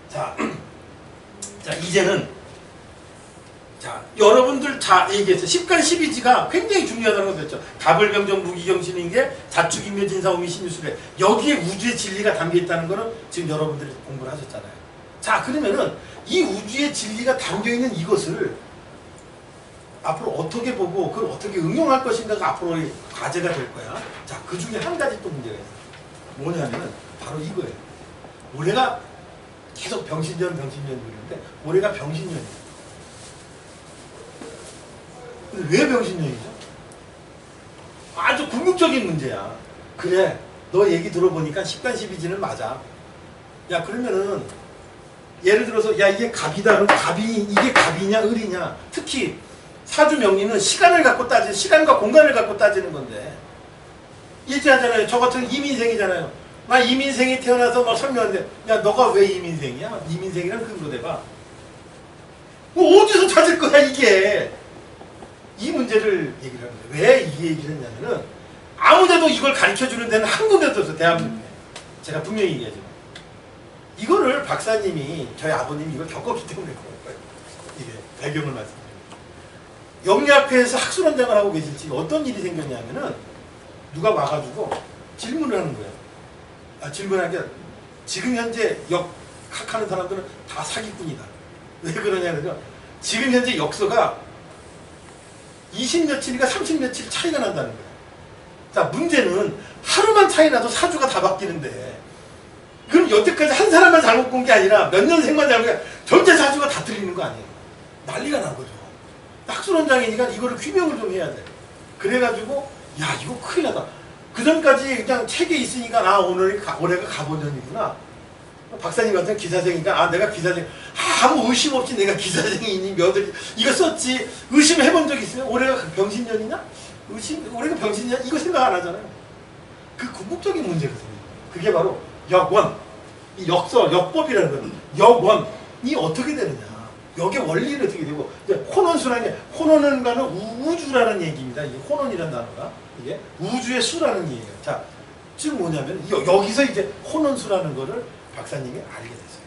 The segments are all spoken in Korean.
자, 자 이제는 자 여러분들 자 얘기했어요. 10간 12지가 굉장히 중요하다는 걸 배웠죠. 가불병정 무기경신인 게 자축인묘 진사오미 신유술에 여기에 우주의 진리가 담겨 있다는 거는 지금 여러분들이 공부를 하셨잖아요. 자 그러면은 이 우주의 진리가 담겨 있는 이것을 앞으로 어떻게 보고 그걸 어떻게 응용할 것인가가 앞으로의 과제가 될 거야. 자 그 중에 한 가지 또 문제가 있어요. 뭐냐면은 바로 이거예요. 올해가 계속 병신년 그러는데 올해가 병신년이에요. 근데 왜 병신년이죠? 아주 궁극적인 문제야. 그래 너 얘기 들어보니까 10간 12지는 맞아. 야 그러면은 예를 들어서 야 이게 갑이다. 그럼 이게 갑이냐 을이냐. 특히 사주명리는 시간을 갖고 따지는 시간과 공간을 갖고 따지는 건데 일제하잖아요. 저 같은 이민생이잖아요. 나 이민생이 태어나서 막 설명하는데 야 너가 왜 이민생이야? 이민생이란 근거 대봐. 뭐 어디서 찾을 거야 이게. 이 문제를 얘기를 하는 거예요. 왜 이 얘기를 했냐면은 아무데도 이걸 가르쳐주는 데는 한 군데도 없어요. 대한민국에. 제가 분명히 얘기하죠. 이거를 박사님이 저희 아버님이 이걸 겪었기 때문에 그런 거예요. 이게 배경을 말씀드립니다. 영리학회에서 학술원장을 하고 계실 때 어떤 일이 생겼냐면은 누가 와가지고 질문을 하는 거예요. 질문한 게 지금 현재 역학하는 사람들은 다 사기꾼이다. 왜 그러냐면요. 지금 현재 역서가 20며칠인가 30며칠 차이가 난다는 거예요. 자 문제는 하루만 차이 나도 사주가 다 바뀌는데 그럼 여태까지 한 사람만 잘못 본 게 아니라 몇 년생만 잘못 본 게 전체 사주가 다 틀리는 거 아니에요. 난리가 난 거죠. 학술원장이니까 이거를 규명을 좀 해야 돼. 그래가지고 야 이거 큰일 나다. 그 전까지 그냥 책에 있으니까 올해가 갑오년이구나. 박사님 같은 기사생이니까 내가 기사생 아무 의심 없이 내가 기사생이니 며칠 이거 썼지. 의심해본 적 있어요? 올해가 병신년이냐? 올해가 병신년 이거 생각 안 하잖아요. 그 궁극적인 문제거든요. 그게 바로 역원, 이 역서, 역법이라는 거예요. 역원이 어떻게 되느냐. 역의 원리는 어떻게 되고 혼원수라는 게 혼원은가는 우주라는 얘기입니다. 이 혼원이라는 단어가 이게 우주의 수라는 얘기예요. 자, 지금 뭐냐면 여기서 이제 혼원수라는 거를 박사님이 알게 됐어요.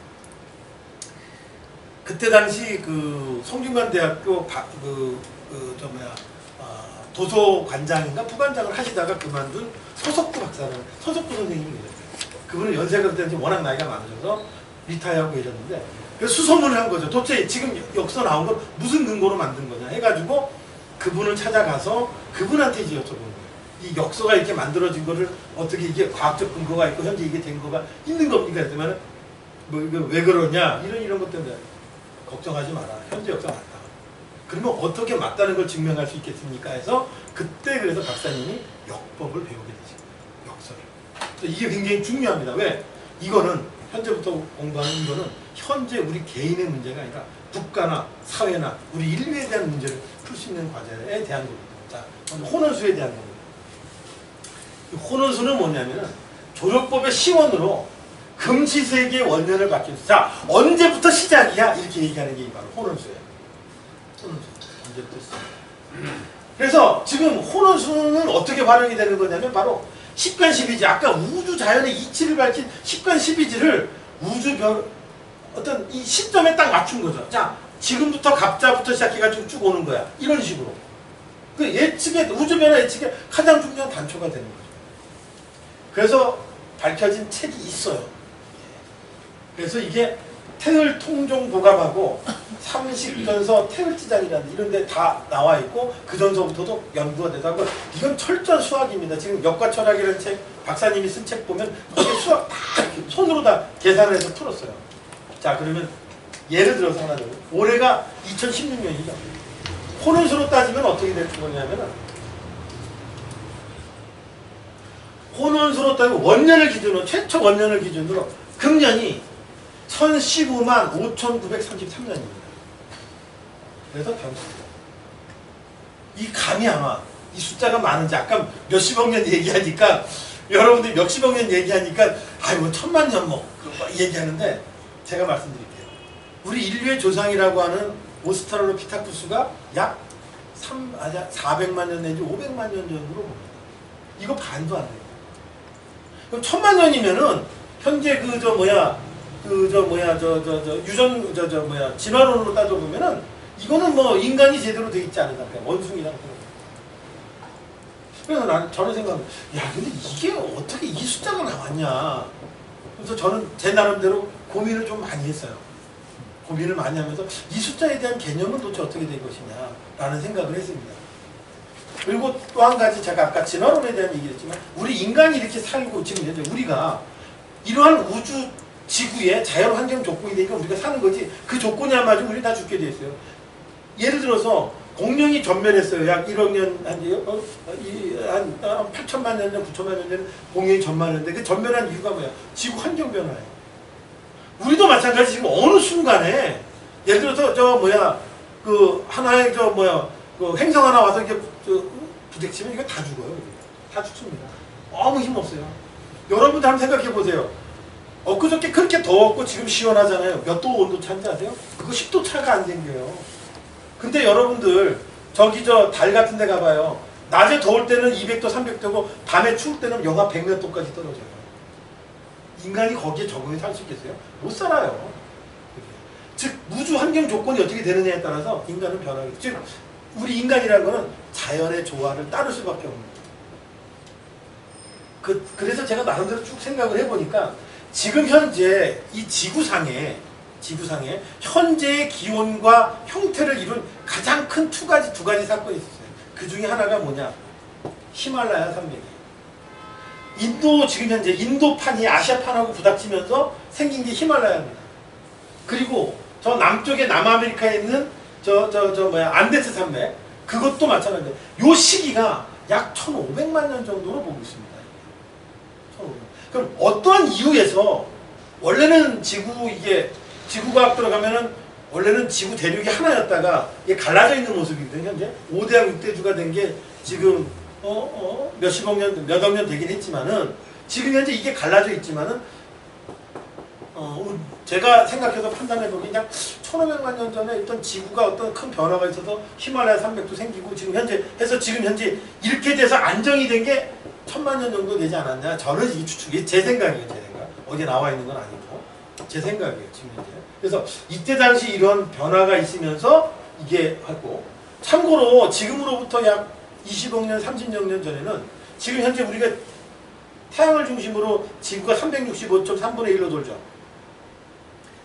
그때 당시 그 성균관대학교 도서관장인가 부관장을 하시다가 그만둔 서석구 박사라는 서석구 선생님이 계셨어요. 그분은 연세가 그때 워낙 나이가 많으셔서 리타이어하고 계셨는데 그래서 수소문을 한 거죠. 도대체 지금 역서 나온 건 무슨 근거로 만든 거냐 해가지고 그분을 찾아가서 그분한테 이제 여쭤보는 거예요. 이 역서가 이렇게 만들어진 거를 어떻게 이게 과학적 근거가 있고 현재 이게 된 거가 있는 겁니까? 그러면 뭐 이거 왜 그러냐 이런 것 때문에 걱정하지 마라. 현재 역사 맞다. 그러면 어떻게 맞다는 걸 증명할 수 있겠습니까? 해서 그때 그래서 박사님이 역법을 배우게 되죠. 역서를. 이게 굉장히 중요합니다. 왜? 이거는 현재부터 공부하는 이거는 현재 우리 개인의 문제가 아니라 국가나 사회나 우리 인류에 대한 문제를 풀 수 있는 과제에 대한 겁니다. 자, 혼원수에 대한 겁니다. 혼원수는 뭐냐면은 조력법의 시원으로 금시세계의 원년을 바뀌었어. 자, 언제부터 시작이야? 이렇게 얘기하는 게 바로 혼원수예요. 혼원수. 언제부터 시작. 그래서 지금 혼원수는 어떻게 활용이 되는 거냐면 바로 10간 12지. 아까 우주 자연의 이치를 밝힌 10간 12지를 우주별 어떤 이 시점에 딱 맞춘 거죠. 자, 지금부터 갑자부터 시작해가지고 쭉 오는 거야. 이런 식으로. 그 예측의, 우주변화 예측의 가장 중요한 단초가 되는 거죠. 그래서 밝혀진 책이 있어요. 그래서 이게 태을통종보감하고 삼식전서 태을지장이라는 이런 데 다 나와 있고 그 전서부터도 연구가 돼서 하고 이건 철저한 수학입니다. 지금 역과철학이라는 책 박사님이 쓴 책 보면 거기에 수학 다 손으로 다 계산을 해서 풀었어요. 자 그러면 예를 들어서 하나 더 올해가 2016년이죠. 혼원수로 따지면 어떻게 될 거냐면은 혼원수로 따지면 원년을 기준으로 최초 원년을 기준으로 금년이 1015만 5933년입니다. 그래서 병수입니다. 이 감이 아마 이 숫자가 많은지 아까 몇십억 년 얘기하니까 여러분들이 몇십억 년 얘기하니까 아이고 1000만 년 뭐 얘기하는데 제가 말씀드릴게요. 우리 인류의 조상이라고 하는 오스트랄로피타쿠스가 약 400만 년 내지 500만 년 전으로 봅니다. 이거 반도 안 돼요. 그럼 1000만 년이면은 현재 진화론으로 따져보면은 이거는 뭐 인간이 제대로 돼 있지 않은 상태, 원숭이랑. 그래서 저는 생각합니다. 야, 근데 이게 어떻게 이 숫자가 나왔냐. 그래서 저는 제 나름대로 고민을 좀 많이 했어요. 고민을 많이 하면서 이 숫자에 대한 개념은 도대체 어떻게 될 것이냐라는 생각을 했습니다. 그리고 또 한 가지 제가 아까 진화론에 대한 얘기를 했지만 우리 인간이 이렇게 살고 지금 현재 우리가 이러한 우주 지구의 자연환경 조건이 되니까 우리가 사는 거지 그 조건이 안 맞으면 우리 다 죽게 돼 있어요. 예를 들어서 공룡이 전멸했어요. 약 1억 년, 한 8천만 년 전, 9천만 년 전 공룡이 전멸했는데 그 전멸한 이유가 뭐야? 지구 환경 변화예요. 우리도 마찬가지 지금 어느 순간에 예를 들어서 그 하나의 그 행성 하나 와서 이렇게 부딪히면 이거 다 죽어요. 다 죽습니다. 아무 힘 없어요. 여러분들 한번 생각해 보세요. 엊그저께 그렇게 더웠고 지금 시원하잖아요. 몇 도 온도 차인지 아세요? 그거 10도 차가 안 생겨요. 근데 여러분들 저기 달 같은 데 가봐요. 낮에 더울 때는 200도, 300도고 밤에 추울 때는 영하 100몇 도까지 떨어져요. 인간이 거기에 적응해 살 수 있겠어요? 못 살아요. 즉 우주 환경 조건이 어떻게 되느냐에 따라서 인간은 변하겠죠. 즉 우리 인간이라는 거는 자연의 조화를 따를 수밖에 없는 거예요. 그래서 제가 나름대로 쭉 생각을 해보니까 지금 현재 이 지구상에 현재의 기온과 형태를 이룬 가장 큰 두 가지 사건이 있었어요. 그 중에 하나가 뭐냐? 히말라야 산맥이에요. 지금 현재 인도판이 아시아판하고 부닥치면서 생긴 게 히말라야입니다. 그리고 저 남쪽에 남아메리카에 있는 안데스 산맥, 그것도 마찬가지예요. 요 시기가 약 1500만 년 정도로 보고 있습니다. 1500만. 그럼 어떠한 이유에서 원래는 지구과학 들어가면은 원래는 지구 대륙이 하나였다가 이게 갈라져 있는 모습이거든요. 현재 5대양 6대주가 된 게 지금 몇억 년 되긴 했지만은 지금 현재 이게 갈라져 있지만은 제가 생각해서 판단해보기 그냥 1500만 년 전에 어떤 지구가 어떤 큰 변화가 있어서 히말라야 산맥도 생기고 지금 현재 이렇게 돼서 안정이 된 게 1000만 년 정도 되지 않았냐. 저는 이 추측이 제 생각이에요. 제 생각. 어디에 나와 있는 건 아니고 제 생각이에요. 지금 현재. 그래서 이때 당시 이런 변화가 있으면서 이게 하고, 참고로 지금으로부터 약 20억 년, 30억 년 전에는 지금 현재 우리가 태양을 중심으로 지구가 365.3분의 1로 돌죠.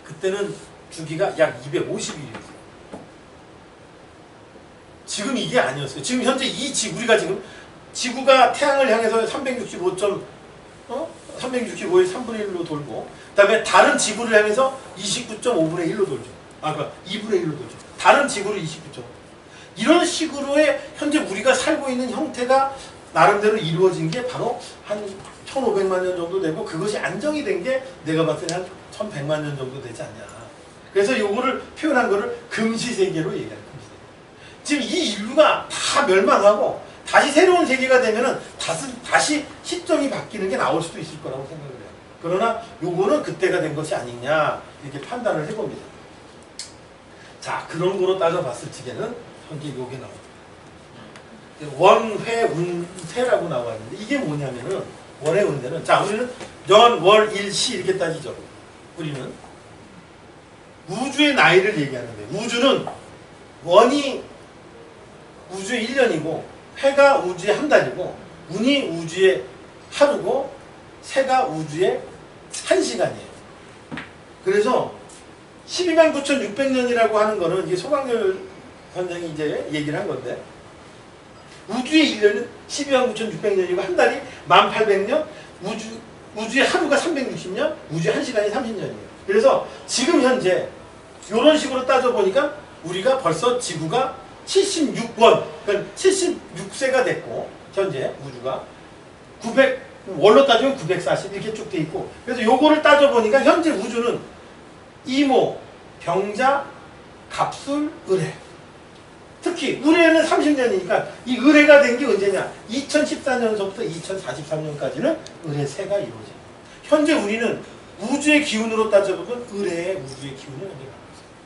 그때는 주기가 약 250일이었어요. 지금 이게 아니었어요. 지금 현재 우리가 지금 지구가 태양을 향해서 365의 3분의 1로 돌고, 그 다음에 다른 지구를 향해서 29.5분의 1로 돌죠. 그러니까 2분의 1로 돌죠. 다른 지구를 29점. 이런 식으로의 현재 우리가 살고 있는 형태가 나름대로 이루어진 게 바로 한 1500만 년 정도 되고, 그것이 안정이 된 게 내가 봤을 때 한 1100만 년 정도 되지 않냐. 그래서 요거를 표현한 거를 금시세계로 얘기해요. 금시세계. 지금 이 인류가 다 멸망하고 다시 새로운 세계가 되면은 다시 시점이 바뀌는 게 나올 수도 있을 거라고 생각을 해요. 그러나 요거는 그때가 된 것이 아니냐 이렇게 판단을 해봅니다. 자, 그런 거로 따져봤을 적에는 현재 요게 나옵니다. 원회운세라고 나와 있는데 이게 뭐냐면은 원회운세는, 자, 우리는 연, 월, 일, 시 이렇게 따지죠. 우리는 우주의 나이를 얘기하는데, 우주는 원이 우주의 1년이고 회가 우주의 한 달이고 운이 우주의 하루고 새가 우주의 1시간이에요. 그래서 129,600년이라고 하는 거는 이게 소강렬 선생이 이제 얘기를 한 건데, 우주의 1년은 129,600년이고 한 달이 1800년, 우주의 하루가 360년, 우주의 1시간이 30년이에요. 그래서 지금 현재 이런 식으로 따져보니까 우리가 벌써 지구가 76원, 그러니까 76세가 됐고, 현재 우주가 월로 따지면 940 이렇게 쭉 돼 있고, 그래서 요거를 따져보니까 현재 우주는 이모, 병자, 갑술, 을해. 특히 을해는 30년이니까 이 을해가 된 게 언제냐? 2014년서부터 2043년까지는 을해세가 이루어집니다. 현재 우리는 우주의 기운으로 따져보면 을해의 우주의 기운을 현재 갖고 있습니다.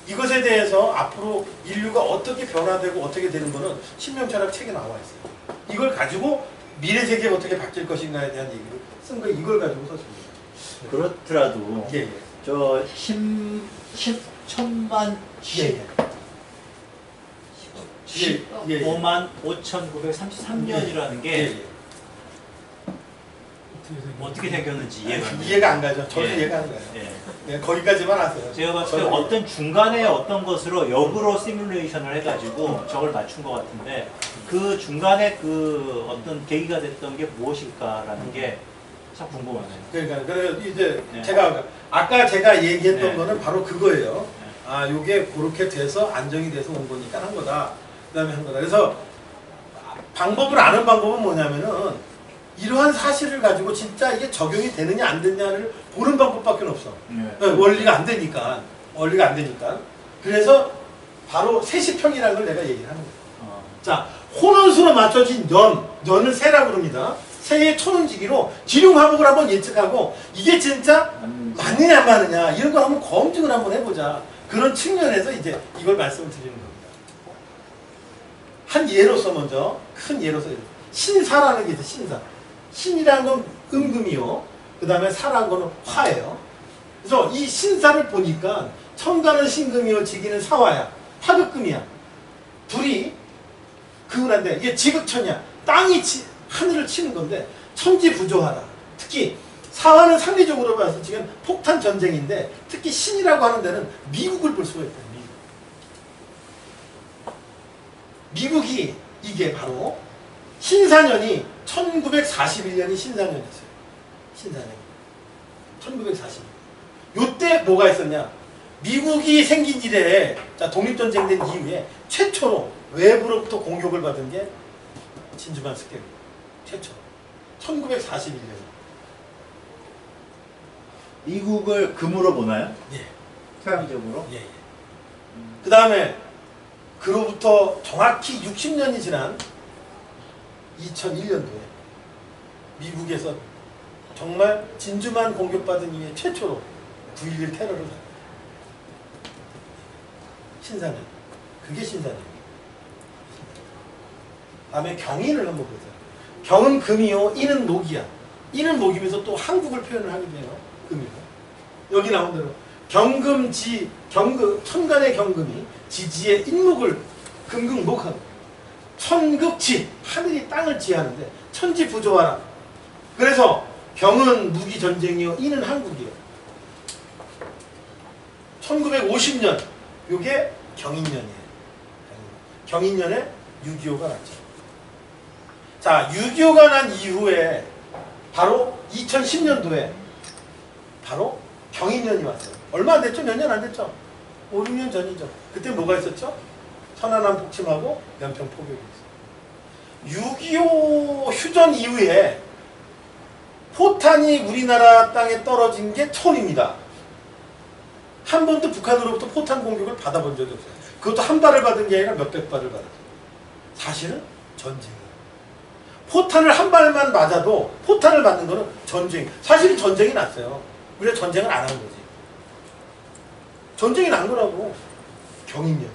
이것에 대해서 앞으로 인류가 어떻게 변화되고 어떻게 되는 거는 신명철학 책에 나와 있어요. 이걸 가지고 미래 세계가 어떻게 바뀔 것인가에 대한 얘기를 쓴 거, 이걸 가지고 썼습니다. 그렇더라도 예, 예. 저 10천만 예, 예. 15만 5,933년이라는 게 예, 예. 어떻게 생겼는지 이해가 안 돼요. 이해가 안 가죠. 저도 예. 이해가 안 가요. 예. 네, 거기까지만 하세요. 제가 봤을 때 저는 어떤 중간에 어떤 것으로 역으로 시뮬레이션을 해가지고 저걸 맞춘 것 같은데 그 중간에 그 어떤 계기가 됐던 게 무엇일까라는 게 참 궁금하네요. 그러니까 그래서 이제 네. 제가 아까 제가 얘기했던 네. 거는 바로 그거예요. 네. 아, 요게 그렇게 돼서 안정이 돼서 온 거니까 한 거다. 그다음에 한 거다. 그래서 방법을 아는 방법은 뭐냐면은 이러한 사실을 가지고 진짜 이게 적용이 되느냐 안 되느냐를 보는 방법밖에 없어. 네. 원리가 안 되니까. 원리가 안 되니까. 그래서 바로 세시평이라는 걸 내가 얘기를 하는 거예요. 자, 혼원수로 맞춰진 년을 세라고 그럽니다. 세의 천운지기로 지룡화복을 한번 예측하고 이게 진짜 맞느냐 안 맞느냐 이런 걸 한번 검증을 한번 해보자. 그런 측면에서 이제 이걸 말씀을 드리는 겁니다. 한 예로서 먼저 큰 예로서 신사라는 게 있어요. 신사. 신이라는 건 음금이요. 그 다음에 사라는 거는 화예요. 그래서 이 신사를 보니까 천간은 신금이요 지기는 사화야. 화극금이야. 둘이 그은한데 이게 지극천이야. 땅이 하늘을 치는 건데 천지부조하라. 특히 사화는 상대적으로 봐서 지금 폭탄 전쟁인데 특히 신이라고 하는 데는 미국을 볼 수가 있다. 미국이 이게 바로 신사년이 1941년이 신사년이었어요. 신사년. 1941년. 요때 뭐가 있었냐? 미국이 생긴 이래, 자, 독립전쟁 된 이후에 최초로 외부로부터 공격을 받은 게 진주만 습격. 최초. 1941년. 미국을 금으로 보나요? 예. 서양적으로? 예, 예. 그 다음에 그로부터 정확히 60년이 지난 2001년도에 미국에서 정말 진주만 공격받은 이후에 최초로 9.11 테러를 합니다. 신사년. 그게 신사년. 다음에 경인을 한번 보세요. 경은 금이요, 인은 목이야. 인은 목이면서 또 한국을 표현을 하게 돼요. 금이요. 여기 나온 대로 경금지, 천간의 경금이 지지의 인목을 금극목하고 천극지, 하늘이 땅을 지하는데 천지부조하라. 그래서 경은 무기 전쟁이요, 인은 한국이요. 1950년, 요게 경인년이에요. 경인년에 6.25가 났죠. 자, 6.25가 난 이후에 바로 2010년도에 바로 경인년이 왔어요. 얼마 안 됐죠? 몇 년 안 됐죠? 5, 6년 전이죠. 그때 뭐가 있었죠? 천안함 폭침하고 연평 포격이 있어요. 6.25 휴전 이후에 포탄이 우리나라 땅에 떨어진 게 처음입니다. 한 번도 북한으로부터 포탄 공격을 받아본 적이 없어요. 그것도 한 발을 받은 게 아니라 몇백 발을 받았어요. 사실은 전쟁이에요. 포탄을 한 발만 맞아도 포탄을 맞는 거는 전쟁. 사실은 전쟁이 났어요. 우리가 전쟁을 안 한 거지. 전쟁이 난 거라고. 경인년.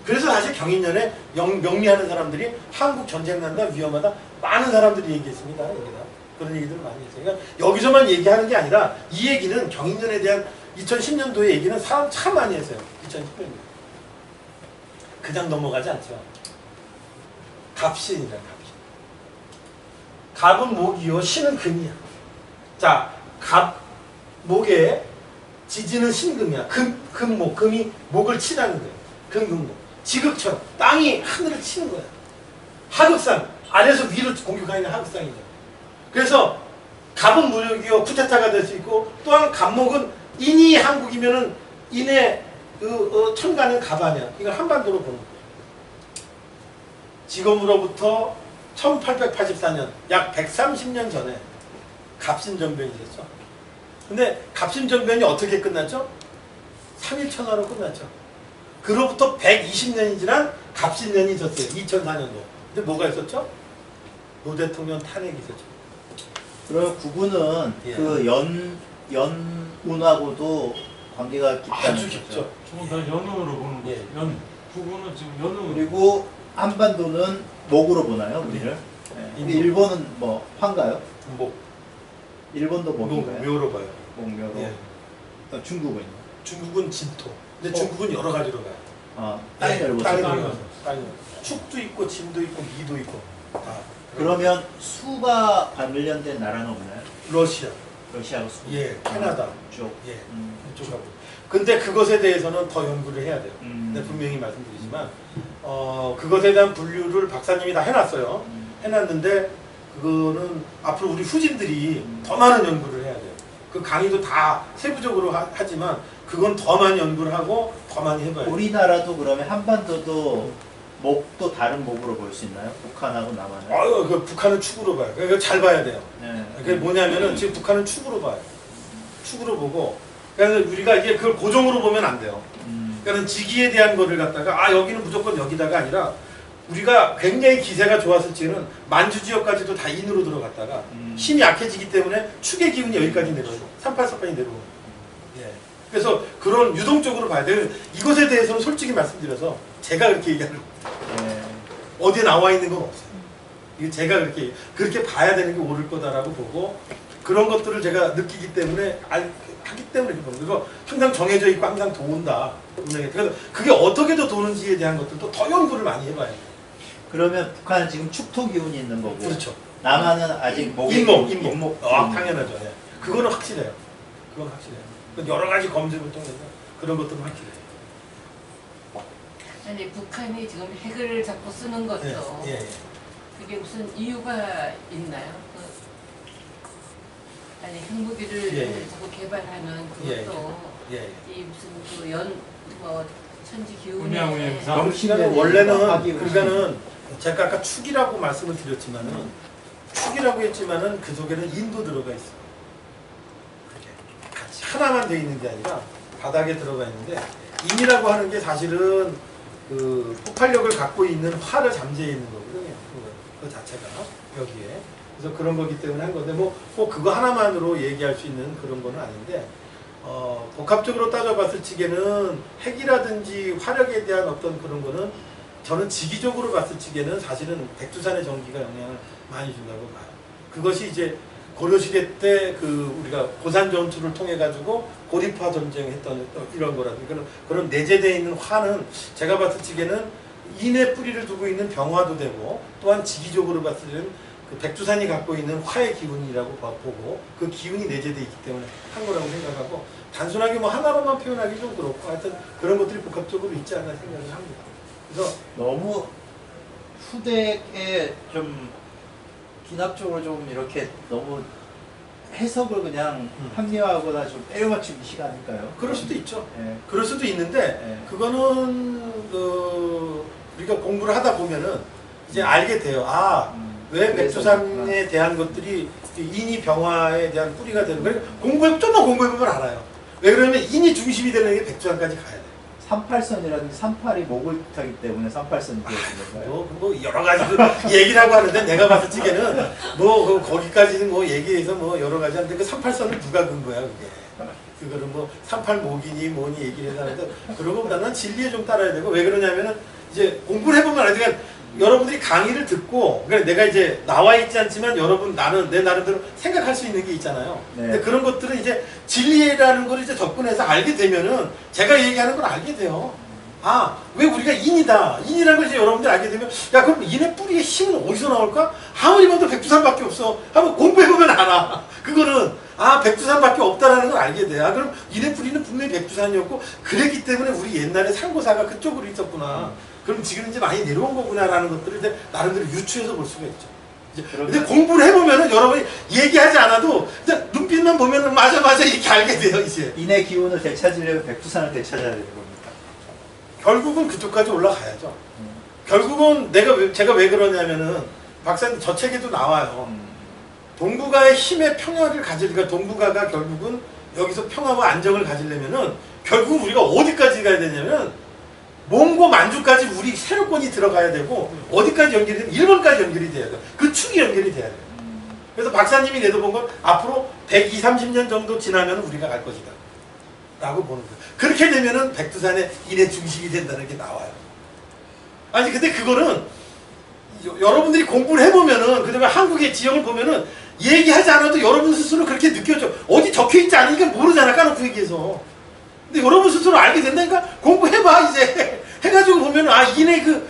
그래서 사실 경인년에 명리하는 사람들이 한국 전쟁 난다, 위험하다, 많은 사람들이 얘기했습니다. 여기다. 그런 얘기들을 많이 했어요. 그러니까 여기서만 얘기하는 게 아니라 이 얘기는 경인년에 대한 2010년도의 얘기는 사람 참 많이 했어요. 2010년도. 그냥 넘어가지 않죠. 갑신이다, 갑신. 갑은 목이요, 신은 금이야. 자, 갑, 목에 지지는 신금이야. 금목, 금이 목을 치라는 거예요. 금금목. 지극처럼 땅이 하늘을 치는 거야. 하극상, 아래에서 위로 공격하는 하극상이죠. 그래서 갑은 무력이요, 쿠데타가 될 수 있고, 또한 갑목은 인이 한국이면은 인의 천간은 갑 아니야. 이걸 한반도로 보는 거예요. 지금으로부터 1884년, 약 130년 전에 갑신전변이 있었죠. 근데 갑신전변이 어떻게 끝났죠? 3.1천하로 끝났죠. 그로부터 120년이 지난 갑신년이 있었어요. 2004년도. 근데 뭐가 있었죠? 노 대통령 탄핵이 있었죠. 그럼 구분은 예. 그 연운하고도 관계가 깊다는 아주 거죠. 깊죠. 저건 다 연운으로 보는 거죠. 예. 연. 부부는 지금 연운. 그리고 한반도는 목으로 보나요, 우리를? 네. 근데 일본은 뭐 화인가요? 목. 일본도 목인가요? 묘로 봐요. 목묘로. 예. 중국은요? 중국은 진토. 근데 중국은 여러 가지로 가요. 땅이 예, 넓어서. 땅이 땅이 넓어서. 땅이 넓어서. 축도 있고 진도 있고 미도 있고. 다. 그러면 수가 관련된 나라는 없나요? 러시아, 러시아가 수. 예, 캐나다, 쪽. 예, 음. 이쪽하고. 근데 그것에 대해서는 더 연구를 해야 돼요. 음. 근데 분명히 말씀드리지만 그것에 대한 분류를 박사님이 다 해놨어요. 해놨는데 그거는 앞으로 우리 후진들이 더 많은 연구를 해야 돼요. 그 강의도 다 세부적으로 하지만 그건 더 많이 연구를 하고 더 많이 해봐야 돼요. 우리나라도 그러면 한반도도 목도 다른 목으로 볼 수 있나요? 북한하고 남한은? 그 북한은 축으로 봐요. 그러니까 잘 봐야 돼요. 네. 그게 뭐냐면은 지금 북한은 축으로 봐요. 축으로 보고 그래서 우리가 이게 그걸 고정으로 보면 안 돼요. 그러니까 직위에 대한 거를 갖다가 여기는 무조건 여기다가 아니라 우리가 굉장히 기세가 좋았을 적에는 만주 지역까지도 다 인으로 들어갔다가 힘이 약해지기 때문에 축의 기운이 여기까지 내려오고 38사판이 내려오고 예. 그래서 그런 유동적으로 봐야 돼요. 이것에 대해서는 솔직히 말씀드려서 제가 그렇게 얘기하는 네. 어디에 나와 있는 건 없어요. 이게 제가 그렇게 봐야 되는 게 옳을 거다라고 보고 그런 것들을 제가 느끼기 때문에 하기 때문에 이렇게 보는 거죠. 항상 정해져 있고 항상 도운다. 그래서 그게 어떻게 더 도는지에 대한 것들도 더 연구를 많이 해봐야 돼요. 그러면 북한은 지금 축토 기운이 있는 거고. 그렇죠. 남한은 아직 목의 인목. 당연하죠. 예. 그거는 확실해요. 그건 확실해요. 여러 가지 검증을 통해서 그런 것들은 확실해요. 아니 북한이 지금 핵을 자꾸 쓰는 것도 예. 그게 무슨 이유가 있나요? 아니 핵무기를 예. 자꾸 개발하는 예. 그것도 예. 이 무슨 천지 기운에 운명운명 이상. 그러니까는 원래는 하기 그러니까는 제가 아까 축이라고 말씀을 드렸지만은 축이라고 했지만은 그 속에는 인도 들어가 있어. 그게 같이 하나만 돼 있는 게 아니라 바닥에 들어가 있는데 인이라고 하는 게 사실은 그 폭발력을 갖고 있는 화를 잠재해 있는 거거든요. 그 자체가 여기에. 그래서 그런 거기 때문에 한 건데 뭐 꼭 그거 하나만으로 얘기할 수 있는 그런 거는 아닌데 복합적으로 따져봤을 적에는 핵이라든지 화력에 대한 어떤 그런 거는 저는 지기적으로 봤을 적에는 사실은 백두산의 전기가 영향을 많이 준다고 봐요. 그것이 이제 고려시대 때 그 우리가 고산 전투를 통해 가지고 고리파 전쟁했던 이런 거라든지 그런 내재되어 있는 화는 제가 봤을 적에는 인의 뿌리를 두고 있는 병화도 되고 또한 지기적으로 봤을 때는 그 백두산이 갖고 있는 화의 기운이라고 보고 그 기운이 내재되어 있기 때문에 한 거라고 생각하고 단순하게 뭐 하나로만 표현하기 좀 그렇고 하여튼 그런 것들이 복합적으로 있지 않나 생각을 합니다. 그래서 너무 후대에 좀 기납적으로 좀 이렇게 너무 해석을 그냥 합리화하거나 좀 때려맞추기 아닐까요? 그럴 수도 있죠. 예. 그럴 수도 있는데 예. 그거는 우리가 공부를 하다 보면은 이제 알게 돼요. 왜 그래서 백두산에 대한 것들이 인이 병화에 대한 뿌리가 되는 거예요. 좀더 공부해보면 알아요. 왜 그러면 인이 중심이 되는 게 백두산까지 가야 돼요. 38선이라든지 38이 목을 타기 때문에 38선이 되어지는 거예요. 뭐 여러 가지 얘기를 하고 하는데 내가 봤을 적에는 뭐 거기까지는 뭐 얘기해서 뭐 여러 가지 하는데 그 38선을 누가 근 거야 그게. 그거는 뭐 38목이니 뭐니 얘기를 해서 하는데 그런 것보다는 진리에 좀 따라야 되고 왜 그러냐면은 이제 공부를 해보면 알아요. 그러니까 여러분들이 강의를 듣고 그러니까 내가 이제 나와 있지 않지만 나는 내 나름대로 생각할 수 있는 게 있잖아요. 네. 근데 그런 것들은 이제 진리라는 걸 이제 접근해서 알게 되면은 제가 얘기하는 걸 알게 돼요. 왜 우리가 인이라는 걸 이제 여러분들 알게 되면 그럼 인의 뿌리의 힘은 어디서 나올까? 아무리 봐도 백두산밖에 없어. 한번 공부해보면 알아. 그거는 백두산밖에 없다라는 걸 알게 돼. 그럼 인의 뿌리는 분명히 백두산이었고 그랬기 때문에 우리 옛날에 상고사가 그쪽으로 있었구나. 그럼 지금 이제 많이 내려온 거구나라는 것들을 이제 나름대로 유추해서 볼 수가 있죠. 근데 공부를 해보면은 여러분이 얘기하지 않아도 그냥 눈빛만 보면은 맞아 이렇게 알게 돼요 이제. 인의 기운을 되찾으려면 백두산을 되찾아야 되는 겁니다. 결국은 그쪽까지 올라가야죠. 결국은 제가 왜 그러냐면은 박사님 저 책에도 나와요. 동북아의 힘의 평화를 그러니까 동북아가 결국은 여기서 평화와 안정을 가지려면은 결국 우리가 어디까지 가야 되냐면 몽고 만주까지 우리 세력권이 들어가야 되고 어디까지 연결이 되면 일본까지 연결이 돼야 돼요. 그 축이 연결이 돼야 돼요. 그래서 박사님이 내다본 건 앞으로 120, 30년 정도 지나면 우리가 갈 것이다 라고 보는 거예요. 그렇게 되면은 백두산의 인의 중심이 된다는 게 나와요. 근데 그거는 여러분들이 공부를 해보면은 그다음에 한국의 지형을 보면은 얘기하지 않아도 여러분 스스로 그렇게 느껴져. 어디 적혀있지 않으니까 모르잖아, 까놓고 얘기해서. 근데 여러분 스스로 알게 된다니까. 공부해봐 이제. 해가지고 보면 아 이내 그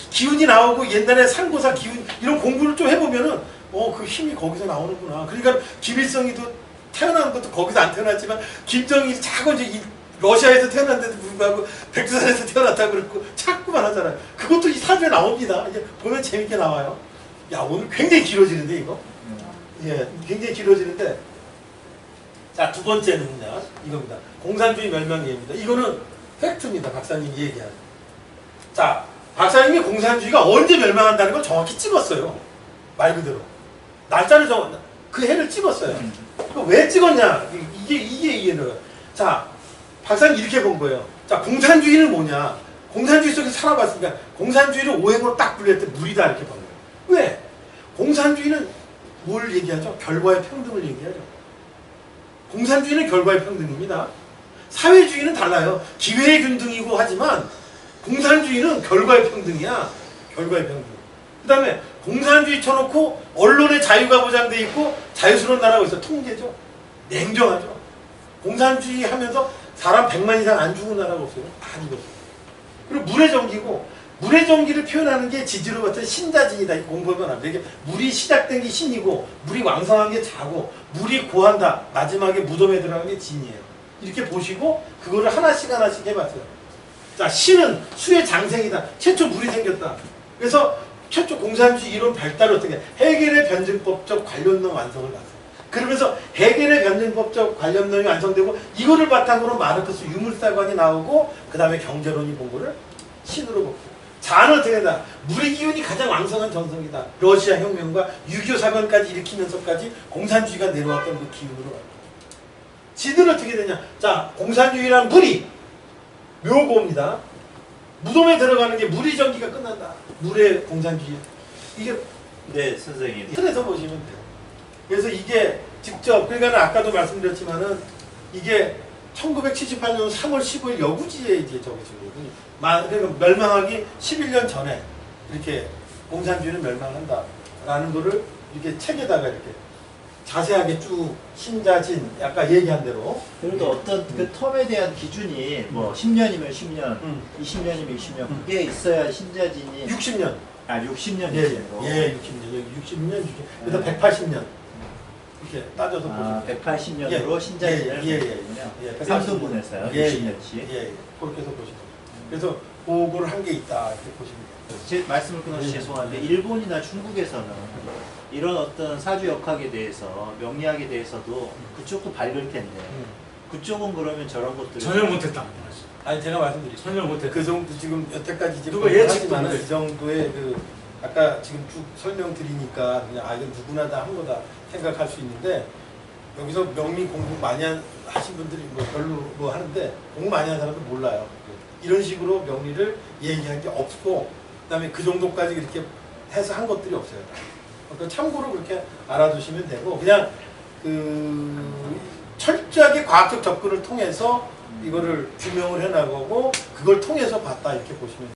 기운이 나오고 옛날에 상고사 기운 이런 공부를 좀 해보면은 그 힘이 거기서 나오는구나. 그러니까 김일성이도 태어난 것도 거기서 안 태어났지만 김정일이 자꾸 이제 러시아에서 태어났는데도 불구하고 백두산에서 태어났다고 그러고 자꾸만 하잖아요. 그것도 이 사주에 나옵니다. 이제 보면 재밌게 나와요. 야 오늘 굉장히 길어지는데 이거. 예, 굉장히 길어지는데. 자, 두 번째는요, 이겁니다. 공산주의 멸망예입니다. 이거는 팩트입니다. 박사님이 얘기하는. 자, 박사님이 공산주의가 언제 멸망한다는 걸 정확히 찍었어요. 말 그대로. 날짜를 그 해를 찍었어요. 왜 찍었냐? 이게 이해는. 자, 박사님 이렇게 본 거예요. 자, 공산주의는 뭐냐? 공산주의 속에서 살아봤으니까 공산주의를 오행으로 딱 분류할 때 무리다 이렇게 본 거예요. 왜? 공산주의는 뭘 얘기하죠? 결과의 평등을 얘기하죠. 공산주의는 결과의 평등입니다. 사회주의는 달라요. 기회의 균등이고 하지만 공산주의는 결과의 평등이야. 결과의 평등. 그 다음에 공산주의 쳐놓고 언론의 자유가 보장돼 있고 자유스러운 나라가 있어. 통제죠. 냉정하죠. 공산주의 하면서 사람 100만 이상 안 죽은 나라가 없어요. 다 죽었어요. 그리고 물의 전기고 물의 전기를 표현하는 게 지지로 같은 신자진이다. 공부하면 안 돼. 이게 물이 시작된 게 신이고 물이 왕성한 게 자고 물이 고한다. 마지막에 무덤에 들어간 게 진이에요. 이렇게 보시고 그거를 하나씩 해봤어요. 자, 신은 수의 장생이다. 최초 물이 생겼다. 그래서 최초 공산주의 이론 발달을 어떻게 해겔의 변증법적 관련론 완성을 봤어요. 그러면서 해겔의 변증법적 관련론이 완성되고 이거를 바탕으로 마르크스 유물사관이 나오고 그 다음에 경제론이 본 거를 신으로 보고 자는 어떻게 된다? 물의 기운이 가장 왕성한 전성이다. 러시아 혁명과 6.25 사건까지 일으키면서까지 공산주의가 내려왔던 그 기운으로 왔다. 지는 어떻게 되냐? 자, 공산주의란 물이 묘고입니다. 무덤에 들어가는 게 물의 전기가 끝난다. 물의 공산주의. 이게 네, 선생님. 틀에서 보시면 돼요. 그래서 이게 직접, 그러니까 아까도 말씀드렸지만은 이게 1978년 3월 15일 여구지에 이제 적어진 거거든요. 그러니까 멸망하기 11년 전에 이렇게 공산주의는 멸망한다라는 거를 이렇게 책에다가 이렇게 자세하게 쭉 신자진 아까 얘기한 대로. 그래도 어떤 그 텀에 대한 기준이 뭐 10년이면 10년, 20년이면 20년 그게 있어야 신자진이 60년. 아 60년이죠. 예, 60년. 그래서 180년. 이렇게 따져서 보시면 180년으로 신자진을 예, 3등분해서요. 60년씩. 예, 그렇게 해서 보시면. 그래서 그거를 한 게 있다 이렇게 보시면 돼요. 제 말씀을 끊어서 죄송한데 일본이나 중국에서는 이런 어떤 사주 역학에 대해서 명리학에 대해서도 그쪽도 밝을 텐데 그쪽은 그러면 저런 것들을 전혀 못했다. 아니 제가 말씀드릴게요. 전혀 못했다. 그 정도 지금 여태까지 이제 누가 예측도 하지만은 못했어. 이 정도의 그 아까 지금 쭉 설명드리니까 그냥 이건 누구나 다 한 거다 생각할 수 있는데 여기서 명리 공부 많이 하신 분들이 뭐 별로 뭐 하는데 공부 많이 한 사람도 몰라요. 이런 식으로 명리를 얘기한 게 없고 그다음에 그 정도까지 그렇게 해서 한 것들이 없어요. 그러니까 참고로 그렇게 알아두시면 되고 그냥 그 철저하게 과학적 접근을 통해서 이거를 규명을 해나가고 그걸 통해서 봤다 이렇게 보시면 돼요.